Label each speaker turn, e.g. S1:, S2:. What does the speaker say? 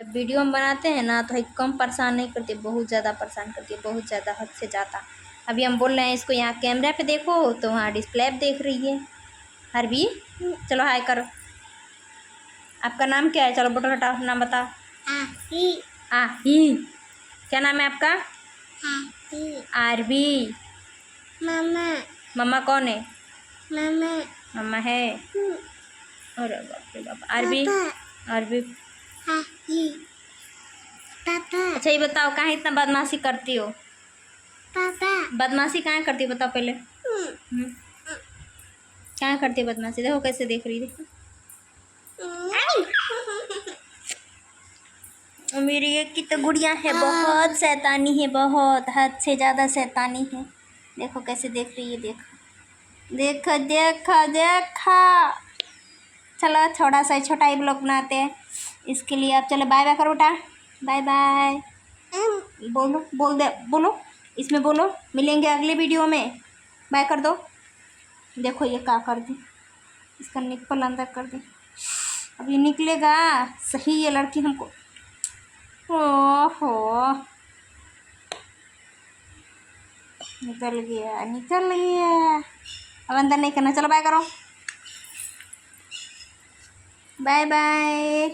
S1: जब वीडियो हम बनाते हैं ना तो कम परेशान नहीं करती, बहुत ज़्यादा परेशान करती है, बहुत ज़्यादा, हद से ज़्यादा। अभी हम बोल रहे हैं इसको यहाँ कैमरा पे देखो तो वहाँ डिस्प्ले पे देख रही है। हरबी चलो हाय करो। आपका नाम क्या है? चलो बोतल हटाओ, नाम बताओ। ही क्या नाम है आपका? आरबी।
S2: मामा।
S1: मम्मा कौन है?
S2: मामा।
S1: मम्मा है। अरे बाप रे बाप। आरबी आरबी
S2: पापा।
S1: अच्छा ये बताओ कहाँ इतना बदमाशी करती हो?
S2: पापा।
S1: बदमाशी कहाँ करती हो बताओ पहले। कहाँ करती है बदमाशी? देखो कैसे देख रही, देखो। मेरी एक की तो गुड़िया है, बहुत शैतानी है, बहुत हद से ज़्यादा शैतानी है। देखो कैसे देख रही है, देखो देखो देखो देखो। चलो थोड़ा सा छोटा ही ब्लॉग बनाते हैं इसके लिए। आप चलो बाय बाय करो बेटा, बाय बाय बोलो, बोल दे, बोलो इसमें बोलो। मिलेंगे अगले वीडियो में, बाय कर दो। देखो ये क्या कर दी, इसका निप्पल अंदर कर दी। अब ये निकलेगा सही ये लड़की हमको। ओहो निकल गया, निकल गया। अब अंदर नहीं करना, चलो बाय करो, बाय बाय।